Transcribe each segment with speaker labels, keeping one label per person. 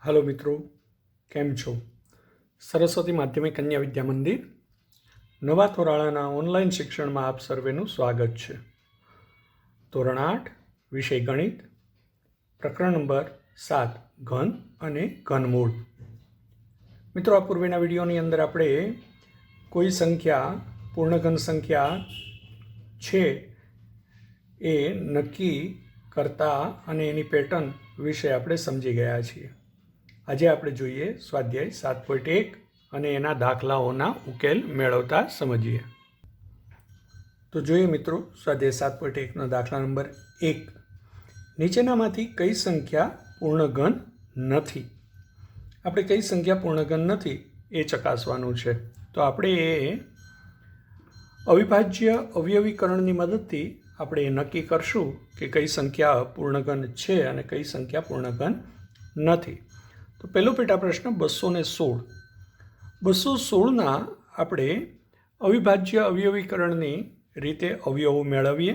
Speaker 1: Hello मित्रों, केम छो? सरस्वती माध्यमिक कन्या विद्या मंदिर नवा तोराळाना ऑनलाइन शिक्षण में आप सर्वेनु स्वागत है। धोरण 8 विषय गणित, प्रकरण नंबर 7 घन अने घनमूळ। मित्रों, आ पूर्वेना विडियोनी अंदर आपणे कोई संख्या पूर्णघन संख्या छे ए नक्की करता अने एनी पेटर्न विषय आपणे समझी गया छीए। આજે આપણે જોઈએ સ્વાધ્યાય 7.1 અને એના દાખલાઓના ઉકેલ મેળવતા સમજીએ। તો જોઈએ મિત્રો, સ્વાધ્યાય 7.1નો દાખલા નંબર 1। નીચેનામાંથી કઈ સંખ્યા પૂર્ણઘન નથી? આપણે કઈ સંખ્યા પૂર્ણઘન નથી એ ચકાસવાનું છે। તો આપણે એ અવિભાજ્ય અવયવીકરણની મદદથી આપણે એ નક્કી કરશું કે કઈ સંખ્યા પૂર્ણઘન છે અને કઈ સંખ્યા પૂર્ણઘન નથી। तो पहलो पेटा प्रश्न 216। 216 આપણે અવિભાજ્ય અવયવીકરણની રીતે અવયવો મેળવીએ।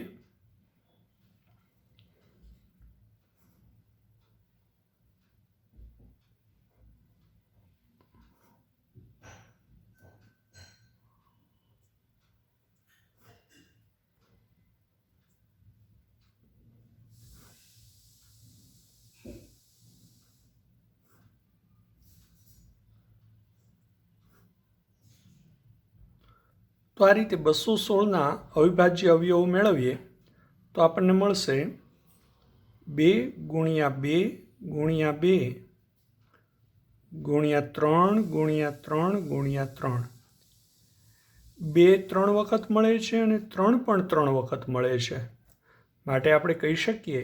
Speaker 1: तो आ रीते 216 अविभाज्य अवयवो मेळवीए तो आपने मळशे 2 गुणिया 2 गुणिया 2 गुणिया 3 गुणिया 3 गुणिया 3। 2 3 वखत मळे छे अने 3 पण 3 वखत मळे छे, माटे आपणे कही शकीए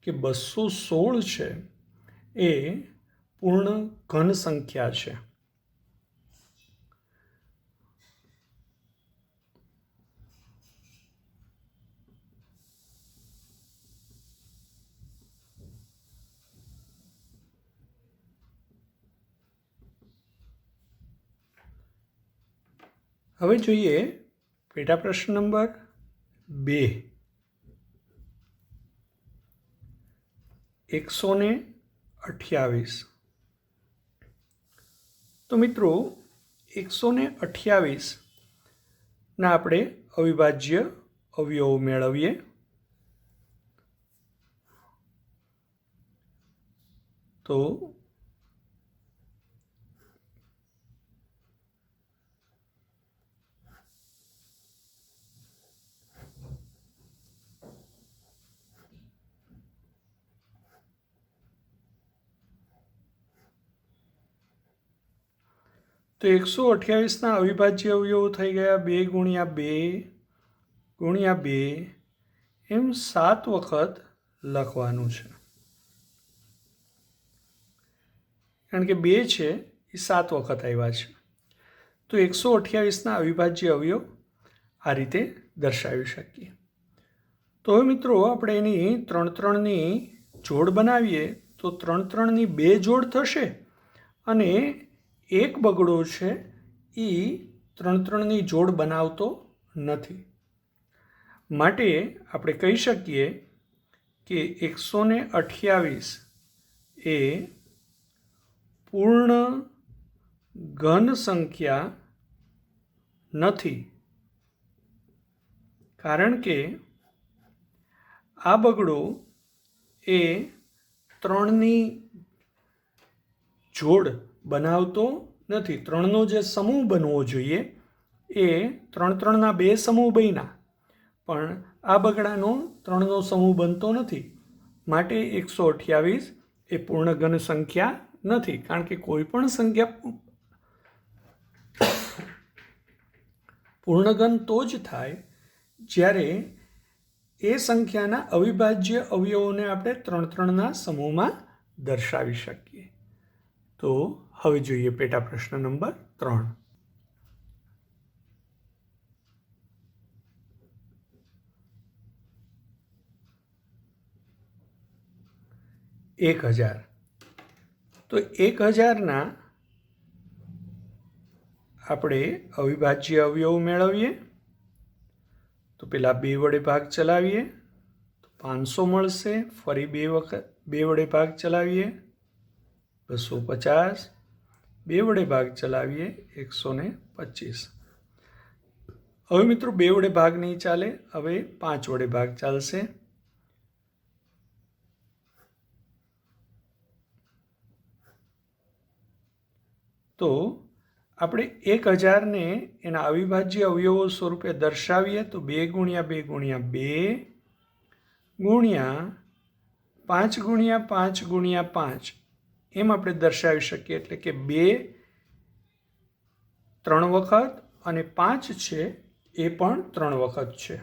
Speaker 1: कि 216 छे ए पूर्ण घन संख्या छे। હવે જોઈએ પેટા પ્રશ્ન નંબર 2। 128। તો મિત્રો 128 ના આપણે અવિભાજ્ય અવયવો મેળવીએ। તો तो 128 अविभाज्य अवयवो थई गया 2 गुणिया 2 गुणिया 2 एम 7 वखत लखवानुं छे, कारण के 2 छे ए 7 वखत आव्या छे। तो 128 अविभाज्य अवयव आ रीते दर्शावी शकीए। तो हवे मित्रों आपणे एनी 3-3 नी जोड़ बनावीए तो 3-3 नी 2 जोड़ थशे अने एक बगड़ो छे ई 3-3 नी जोड़ बनावतो नथी, माटे आपणे कही शकीए कि 128 ए पूर्ण घन संख्या नथी, कारण के आ बगड़ो ए 3 नी जोड़ बनावतो नथी। 3 नो जे समूह बनवो जोईए ए 3-3 ना 2 समूह बन्या, पण आ बगड़ानो 3 नो समूह बनतो नथी, माटे 128 ए पूर्णघन संख्या नथी। कारण के कोईपण संख्या पूर्णघन तो ज थाय ज्यारे ए संख्याना अविभाज्य अवयवोने आपणे 3-3 ना समूहमां दर्शावी शकीए। तो हवे जोईए पेटा प्रश्न नंबर 3। 1000। तो 1000 ना આપણે અવિભાજ્ય અવયવ મેળવીએ તો પેલા 2 વડે ભાગ ચલાવીએ તો 500 મળશે। ફરી 2 વડે ભાગ ચલાવીએ 250, 2 વડે ભાગ ચલાવીએ 125। હવે મિત્રો 2 વડે ભાગ નહીં ચાલે, હવે 5 વડે ભાગ ચાલશે। તો આપણે 1000ને એના અવિભાજ્ય અવયવો સ્વરૂપે દર્શાવીએ તો 2 ગુણ્યા 2 ગુણ્યા 2 ગુણ્યા 5 ગુણ્યા 5 ગુણ્યા 5 એમ આપણે દર્શાવી શકીએ। એટલે કે 2 3 વખત અને 5 છે એ પણ 3 વખત છે,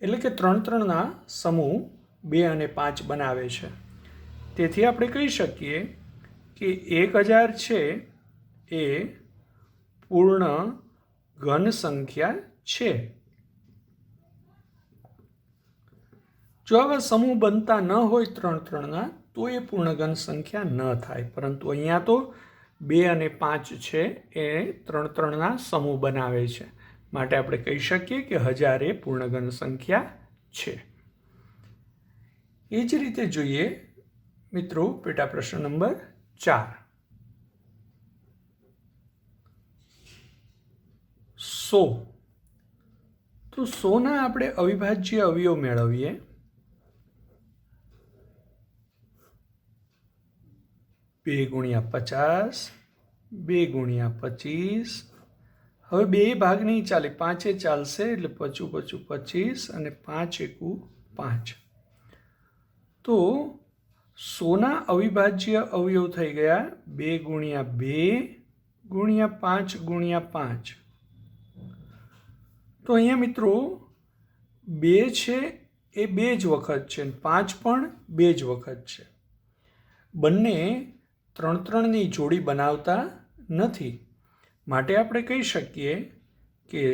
Speaker 1: એટલે કે 3 3ના સમૂહ 2 અને 5 બનાવે છે। તેથી આપણે કહી શકીએ કે 1000 છે એ પૂર્ણ ઘન સંખ્યા છે। જો આવા સમૂહ બનતા ન હોય 3 3ના તો એ પૂર્ણ ઘન સંખ્યા ન થાય, પરંતુ અહીંયા તો 2 અને 5 છે એ 3 3ના સમૂહ બનાવે છે, માટે આપણે કહી શકીએ કે 1000 એ પૂર્ણ ઘન સંખ્યા છે। એ જ રીતે જોઈએ મિત્રો પેટા પ્રશ્ન નંબર 4। 100, તો 100ના આપણે અવિભાજ્ય અવયવ મેળવીએ। 2 ગુણ્યા 50, 2 ગુણ્યા 25, હવે 2 ભાગ નહીં ચાલે, 5 ચાલશે, એટલે 25 25 25 અને 5 એકુ 5। તો 100ના અવિભાજ્ય અવયવ થઈ ગયા 2 ગુણ્યા 2 ગુણ્યા 5 ગુણ્યા 5। તો અહીંયા મિત્રો 2 છે એ 2 જ વખત છે, 5 પણ 2 જ વખત છે। બંને 3 3ની જોડી બનાવતા નથી, માટે આપણે કહી શકીએ કે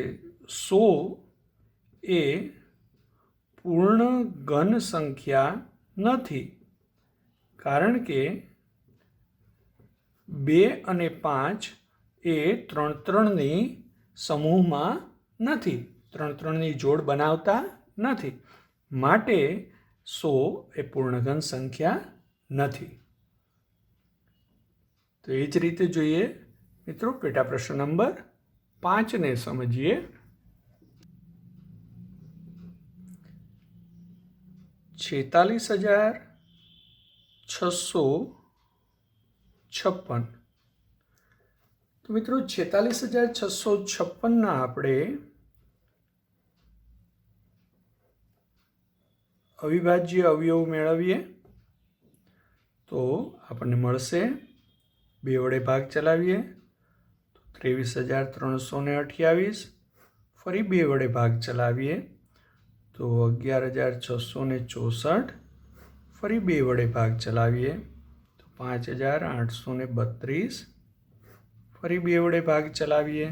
Speaker 1: 100 એ પૂર્ણ ઘન સંખ્યા નથી, કારણ કે 2 અને 5 એ 3 3ની સમૂહમાં નથી, 3 3ની જોડ બનાવતા નથી, માટે 100 એ પૂર્ણ ઘન સંખ્યા નથી। તો એ જ રીતે જોઈએ મિત્રો પેટા પ્રશ્ન નંબર 5ને સમજીએ। 46,656। તો મિત્રો 46,656ના આપણે અવિભાજ્ય અવયવ મેળવીએ તો આપણને મળશે, 2 વડે ભાગ ચલાવીએ તો 23,328, ફરી 2 વડે ભાગ ચલાવીએ તો 11,664, ફરી 2 વડે ભાગ ચલાવીએ તો 5,832, ફરી 2 વડે ભાગ ચલાવીએ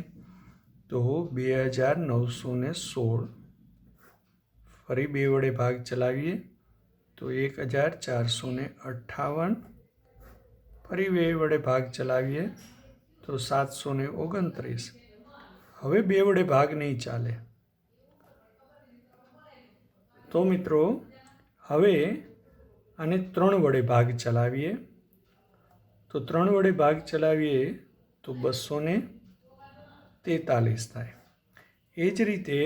Speaker 1: તો 2,916, ફરી 2 વડે ભાગ ચલાવીએ તો 1,458, ફરી 2 વડે ભાગ ચલાવીએ તો 729। હવે 2 વડે ભાગ નહીં ચાલે, તો મિત્રો હવે આને 3 વડે ભાગ ચલાવીએ તો 3 વડે ભાગ ચલાવીએ તો 243 થાય। એ જ રીતે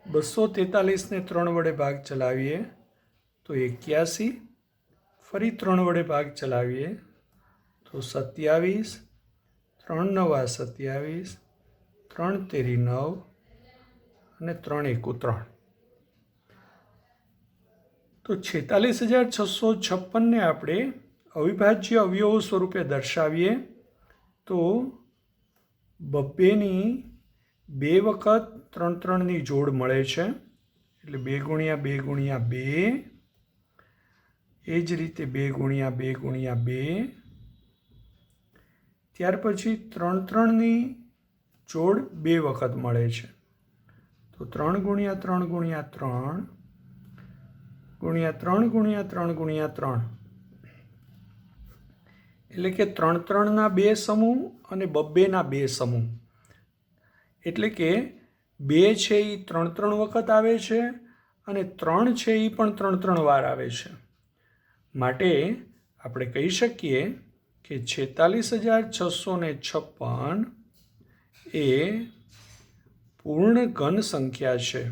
Speaker 1: 243ને 3 વડે ભાગ ચલાવીએ તો 81, ફરી 3 વડે ભાગ ચલાવીએ તો 27, 3 9 27, 3 તેરી 9 અને 3 એકુ 3। તો 46,656ને આપણે અવિભાજ્ય અવયવો સ્વરૂપે દર્શાવીએ તો 2ની 2 વખત 3 3ની જોડ મળે છે, એટલે 2 ગુણ્યા 2 ગુણ્યા 2, એ જ રીતે 2 ગુણ્યા 2 ગુણ્યા 2, ત્યાર પછી 3 3ની જોડ 2 વખત મળે છે, તો 3 ગુણ્યા 3 ગુણ્યા 3 ગુણ્યા 3 ગુણ્યા 3 ગુણ્યા 3, એટલે કે 3 3ના 2 સમૂહ અને 2ના 2 સમૂહ, એટલે કે 2 છે એ 3 3 વખત આવે છે અને 3 છે એ પણ 3 3 વાર આવે છે, માટે આપણે કહી શકીએ કે કે 46,656 એ પૂર્ણ ઘન સંખ્યા છે.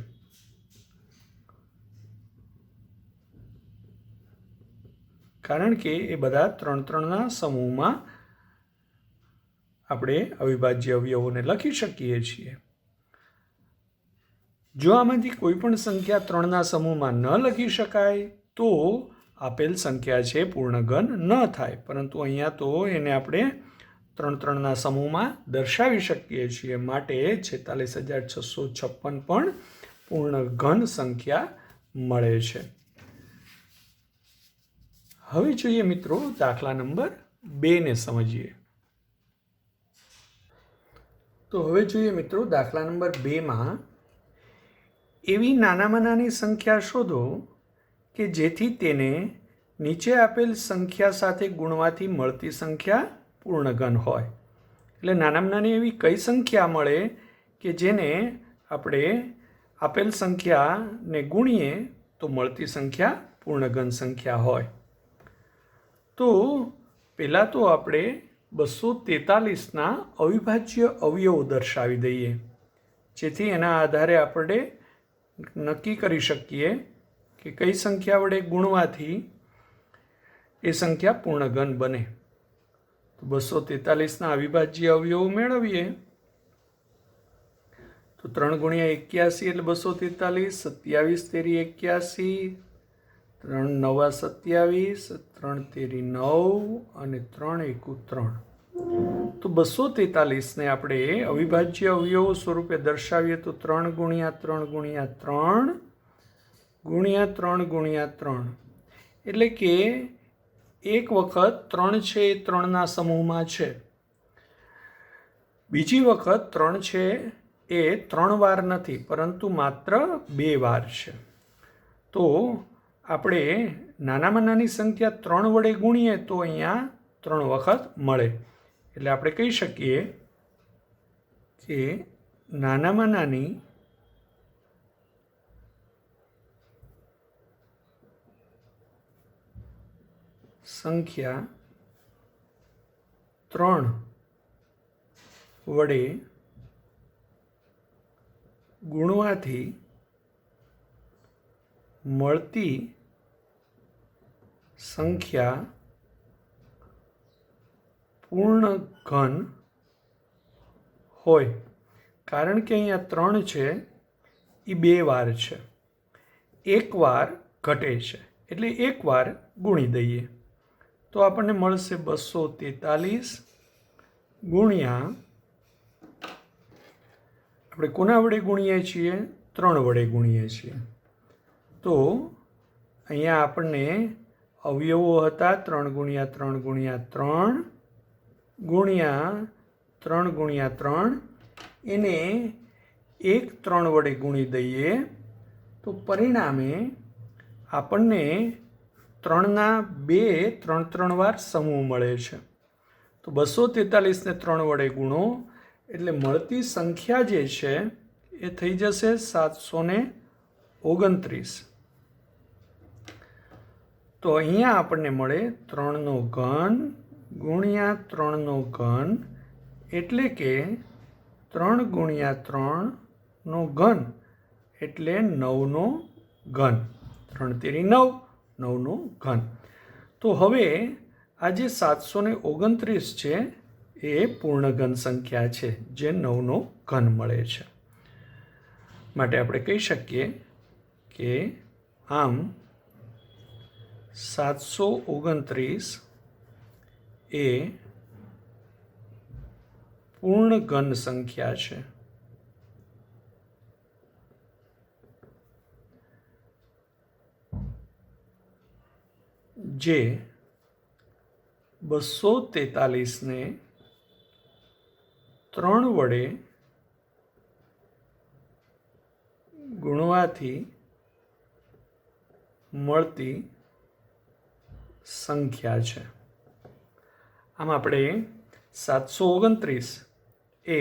Speaker 1: કારણ કે એ બધા 3-3ના સમૂહમાં આપણે અવિભાજ્ય અવયવોને લખી શકીએ છીએ. જો આમાંથી કોઈ પણ સંખ્યા 3ના સમૂહમાં ન લખી શકાય તો આપેલ સંખ્યા છે પૂર્ણઘન ન થાય. પરંતુ અહીંયા તો એને આપણે 3-3ના સમૂહમાં દર્શાવી શકીએ છીએ. માટે 46,656 પણ પૂર્ણઘન સંખ્યા મળે છે. હવે જોઈએ મિત્રો દાખલા નંબર 2 ને સમજીએ. તો હવે જોઈએ મિત્રો દાખલા નંબર 2માં એવી નાનામાં નાની સંખ્યા શોધો કે જેથી તેને નીચે આપેલ સંખ્યા સાથે ગુણવાથી મળતી સંખ્યા પૂર્ણઘન હોય. એટલે નાનામાં નાની એવી કઈ સંખ્યા મળે કે જેને આપણે આપેલ સંખ્યાને ગુણીએ તો મળતી સંખ્યા પૂર્ણઘન સંખ્યા હોય. તો પહેલાં તો આપણે 243ના અવિભાજ્ય અવયવો દર્શાવી દઈએ, જેથી એના આધારે આપણે નક્કી કરી શકીએ કે કઈ સંખ્યા વડે ગુણવાથી એ સંખ્યા પૂર્ણઘન બને. તો 243ના અવિભાજ્ય અવયવો મેળવીએ તો 3 × 81 એટલે 243, 27 તેરી 81, 3 9 27, 3 તેરી 9 અને 3 એકુ 3. તો 243ને આપણે અવિભાજ્ય અવયવો સ્વરૂપે દર્શાવીએ તો 3 × 3 × 3 × 3 × 3. એટલે કે એક વખત 3 છે એ 3ના સમૂહમાં છે, બીજી વખત 3 છે એ 3 વાર નથી પરંતુ માત્ર 2 વાર છે. તો આપણે નાનામાં નાની સંખ્યા 3 વડે ગુણીએ તો અહીંયા 3 વખત મળે. એટલે આપણે કહી શકીએ કે નાનામાં નાની સંખ્યા 3 વડે ગુણવાથી મળતી સંખ્યા પૂર્ણઘન હોય. કારણ કે અહીંયા 3 છે એ 2 વાર છે, 1 વાર ઘટે છે એટલે 1 વાર ગુણી દઈએ તો આપણને મળશે 243 ગુણ્યા, આપણે કોના વડે ગુણીએ છીએ? 3 વડે ગુણીએ છીએ. તો અહીંયા આપણને અવયવો હતા 3 × 3 × 3 ગુણ્યા 3 × 3. એને 1 3 વડે ગુણી દઈએ તો પરિણામે આપણને 3ના 2 3 વાર સમૂહ મળે છે. તો 243ને 3 વડે ગુણો એટલે મળતી સંખ્યા જે છે એ થઈ જશે 729. તો અહીંયા આપણને મળે 3નો ઘન ગુણ્યા 3નો ઘન એટલે કે 3 × 3નો ઘન એટલે 9નો ઘન. 3 તેરી 9, 9નો ઘન. તો હવે આ જે 729 છે એ પૂર્ણઘન સંખ્યા છે જે 9નો ઘન મળે છે. માટે આપણે કહી શકીએ કે આમ 729 એ પૂર્ણઘન સંખ્યા છે. જે 243ને 3 વડે ગુણવાથી મળતી સંખ્યા છે. આમ આપણે 729 એ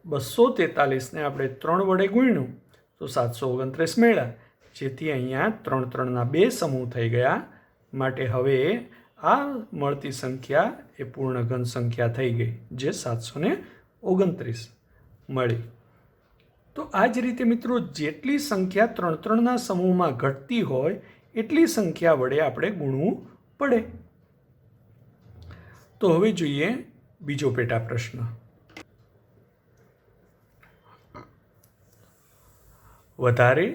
Speaker 1: 243ને આપણે 3 વડે ગુણ્યું તો 729 મળ્યા, જેથી અહીંયા 3 3ના 2 સમૂહ થઈ ગયા. માટે હવે આ મળતી સંખ્યા એ પૂર્ણઘન સંખ્યા થઈ ગઈ, જે 729 મળી. તો આ જ રીતે મિત્રો જેટલી સંખ્યા 3-3ના સમૂહમાં ઘટતી હોય એટલી સંખ્યા વડે આપણે ગુણવું પડે. તો હવે જોઈએ બીજો પેટા પ્રશ્ન. વધારે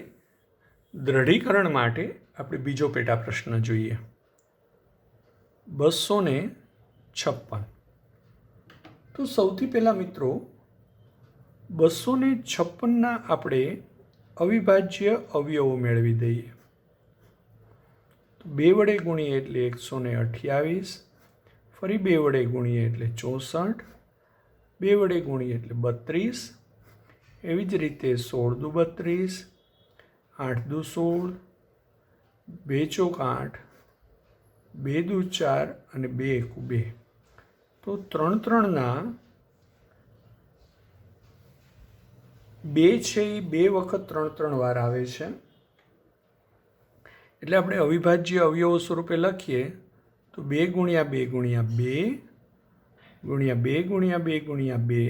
Speaker 1: દ્રઢીકરણ માટે આપણે બીજો પેટા પ્રશ્ન જોઈએ. 256. તો સૌથી પહેલાં મિત્રો 256ના આપણે અવિભાજ્ય અવયવો મેળવી દઈએ. તો 2 વડે ગુણીએ એટલે 128, ફરી 2 વડે ગુણીએ એટલે 64, 2 વડે ગુણીએ એટલે 32, એવી જ રીતે 16 દુ 32, 8 દુ 16, 2 ચોક 8, 2 દુ 4 અને 2 એકુ 2. તો 3-3ના 2 છે એ 2 વખત 3-3 વાર આવે છે. એટલે આપણે અવિભાજ્ય અવયવો સ્વરૂપે લખીએ તો 2 ગુણ્યા 2 ગુણ્યા 2 ગુણ્યા 2 ગુણ્યા 2 ગુણ્યા 2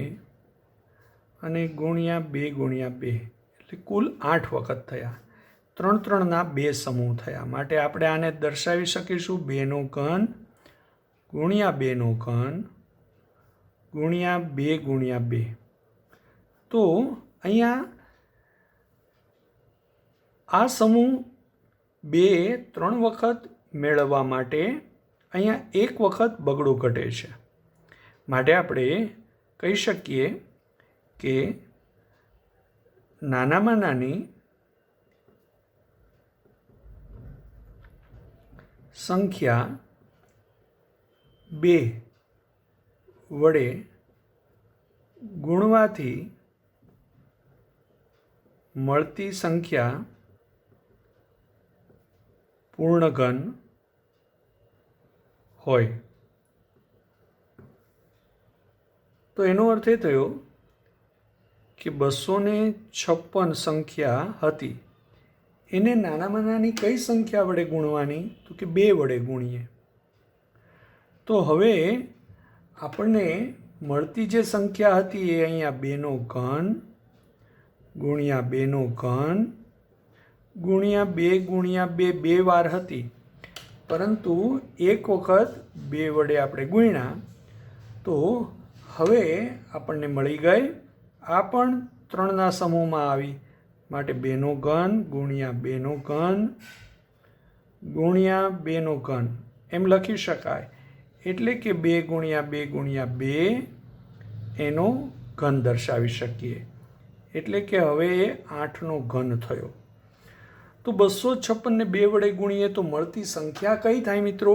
Speaker 1: અને ગુણ્યા 2 ગુણ્યા 2, એટલે કુલ 8 વખત થયા. 3-3ના 2 સમૂહ થયા. માટે આપણે આને દર્શાવી શકીશું 2નો ઘન ગુણ્યા 2નો ઘન ગુણ્યા 2 ગુણ્યા 2. તો અહીંયા આ સમૂહ 2 3 વખત મેળવવા માટે અહીંયા 1 વખત બગડો ઘટે છે. માટે આપણે કહી શકીએ કે નાનામાં નાની સંખ્યા 2 વડે ગુણવાથી મળતી સંખ્યા પૂર્ણઘન હોય. તો એનો અર્થ એ થયો કે 256 સંખ્યા હતી, એને નાનામાં નાની કઈ સંખ્યા વડે ગુણવાની? તો કે 2 વડે ગુણીએ. તો હવે આપણને મળતી જે સંખ્યા હતી એ અહીંયા 2નો ઘન ગુણ્યા 2નો ઘન ગુણ્યા 2 ગુણ્યા 2 2 વાર હતી, પરંતુ એક વખત 2 વડે આપણે ગુણ્યા. તો હવે આપણને મળી ગઈ. આ પણ 3ના સમૂહમાં આવી, માટે 2નો ઘન ગુણ્યા 2નો ઘન ગુણ્યા 2નો ઘન એમ લખી શકાય. એટલે કે 2 ગુણ્યા 2 ગુણ્યા 2 એનો ઘન દર્શાવી શકીએ. એટલે કે હવે એ 8નો ઘન થયો. તો 256ને 2 વડે ગુણીએ તો મળતી સંખ્યા કઈ થાય મિત્રો?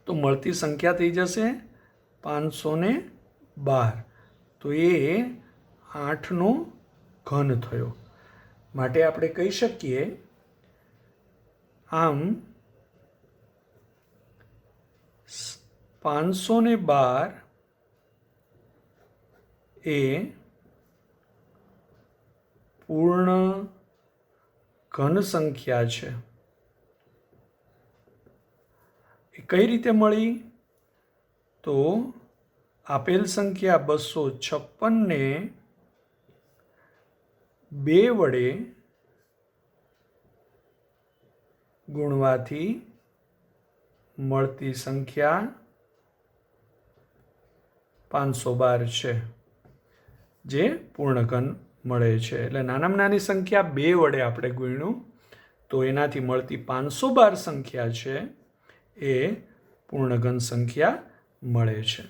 Speaker 1: તો મળતી સંખ્યા થઈ જશે 512. તો એ 8નો ઘન થયો. માટે આપણે કહી શકીએ આમ 512 એ પૂર્ણ ઘન સંખ્યા છે. એ કઈ રીતે મળી? તો આપેલ સંખ્યા 256ને 2 વડે ગુણવાથી મળતી સંખ્યા 512 છે, જે પૂર્ણઘન મળે છે. એટલે નાનામાં નાની સંખ્યા 2 વડે આપણે ગુણ્યું તો એનાથી મળતી 512 સંખ્યા છે એ પૂર્ણઘન સંખ્યા મળે છે.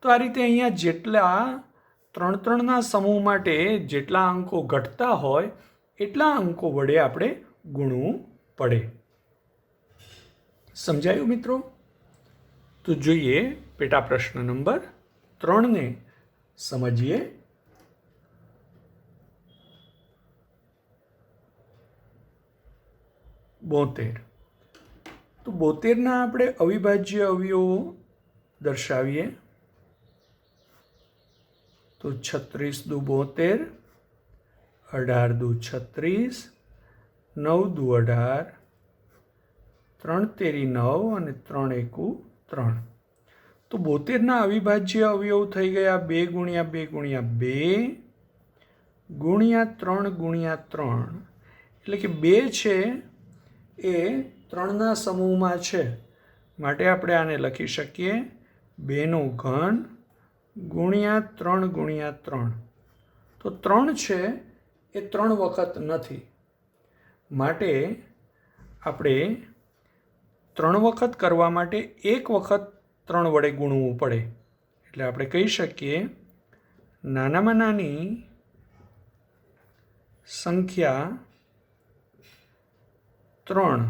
Speaker 1: તો આ રીતે અહીંયા જેટલા 3-3ના સમૂહ માટે જેટલા અંકો ઘટતા હોય એટલા અંકો વડે આપણે ગુણવું પડે. સમજાયું મિત્રો? તો જોઈએ પેટા પ્રશ્ન નંબર 3ને સમજીએ. બોતેર. તો 72ના આપણે અવિભાજ્ય અવયવો દર્શાવીએ તો 36 દુ 72, 18 દુ 36, 9 દુ 18, 3 તેરી 9 અને 3 એકુ 3. તો 72ના અવિભાજ્ય અવયવ થઈ ગયા 2 ગુણ્યા 2 ગુણ્યા 2 ગુણ્યા 3 ગુણ્યા 3. એટલે કે 2 છે એ 3ના સમૂહમાં છે, માટે આપણે આને લખી શકીએ 2નો ઘન ગુણ્યા 3 ગુણ્યા 3. તો 3 છે એ 3 વખત નથી, માટે આપણે 3 વખત કરવા માટે 1 વખત 3 વડે ગુણવું પડે. એટલે આપણે કહી શકીએ નાનામાં નાની સંખ્યા 3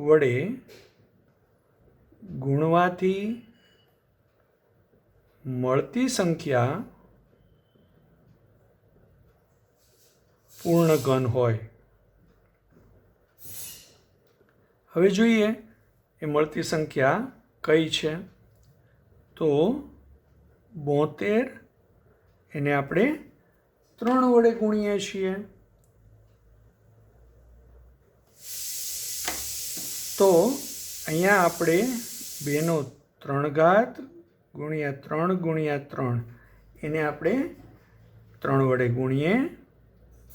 Speaker 1: વડે ગુણવાથી મળતી સંખ્યા પૂર્ણ ઘન હોય. હવે જોઈએ એ મળતી સંખ્યા કઈ છે. તો 72 એને આપણે 3 વડે ગુણીએ છીએ. તો અહીંયા આપણે 2નો 3 ઘાત ગુણ્યા 3 ગુણ્યા 3 એને આપણે 3 વડે ગુણીએ.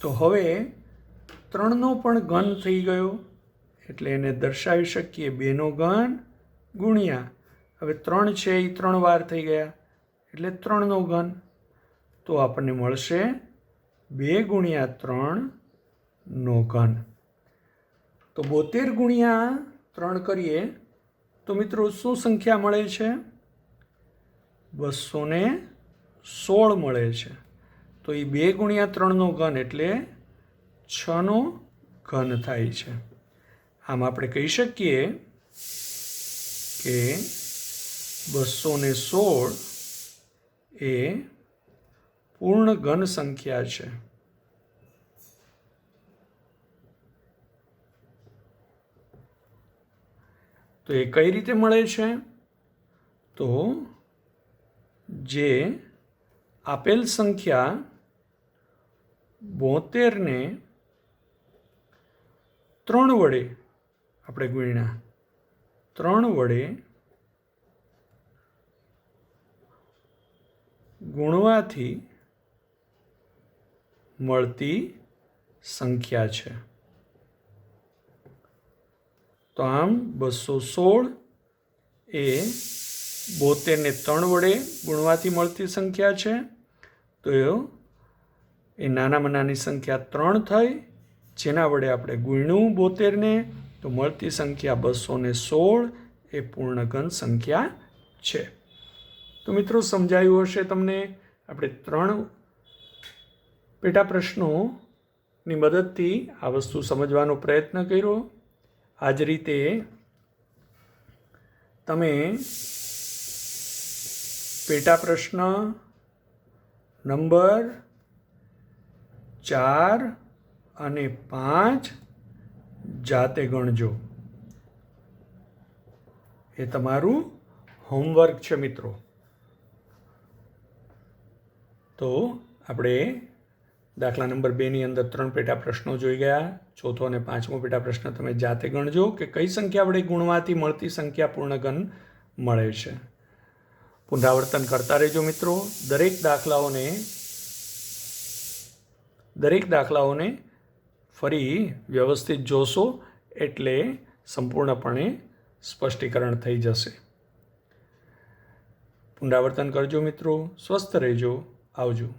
Speaker 1: તો હવે 3નો પણ ઘન થઈ ગયો, એટલે એને દર્શાવી શકીએ 2નો ઘન ગુણ્યા, હવે 3 છે એ 3 વાર થઈ ગયા એટલે 3નો ઘન. તો આપણને મળશે 2 ગુણ્યા 3નો ઘન. તો 72 ગુણ્યા 3 કરીએ તો મિત્રો શું સંખ્યા મળે છે? 216 મળે છે. તો એ 2 ગુણ્યા 3નો ઘન એટલે 6નો ઘન થાય છે. આમ આપણે કહી શકીએ કે 216 એ પૂર્ણ ઘન સંખ્યા છે. તો એ કઈ રીતે મળે છે? તો જે આપેલ સંખ્યા 72ને 3 વડે આપણે ગુણ્યા 3 વડે ગુણવાથી મળતી સંખ્યા છે. તો આમ 216 એ 72ને 3 વડે ગુણવાથી મળતી સંખ્યા છે. તો એ નાનામાં નાની સંખ્યા 3 થઈ, જેના વડે આપણે ગુણ્યું 72ને, તો મળતી સંખ્યા 216 એ પૂર્ણઘન સંખ્યા છે. તો મિત્રો સમજાયું હશે તમને. આપણે 3 પેટા પ્રશ્નોની મદદથી આ વસ્તુ સમજવાનો પ્રયત્ન કર્યો. આ જ રીતે તમે પેટા પ્રશ્ન નંબર 4 અને 5 જાતે ગણજો. એ તમારું હોમવર્ક છે મિત્રો. તો આપણે દાખલા નંબર 2ની અંદર 3 પેટા પ્રશ્નો જોઈ ગયા. ચોથો અને 5મો પેટા પ્રશ્ન તમે જાતે ગણજો કે કઈ સંખ્યા વડે ગુણવાથી મળતી સંખ્યા પૂર્ણઘન મળે છે. પુનરાવર્તન કરતા રહેજો મિત્રો. દરેક દાખલાઓને ફરી વ્યવસ્થિત જોશો એટલે સંપૂર્ણપણે સ્પષ્ટીકરણ થઈ જશે. પુનરાવર્તન કરજો મિત્રો. સ્વસ્થ રહેજો. આવજો.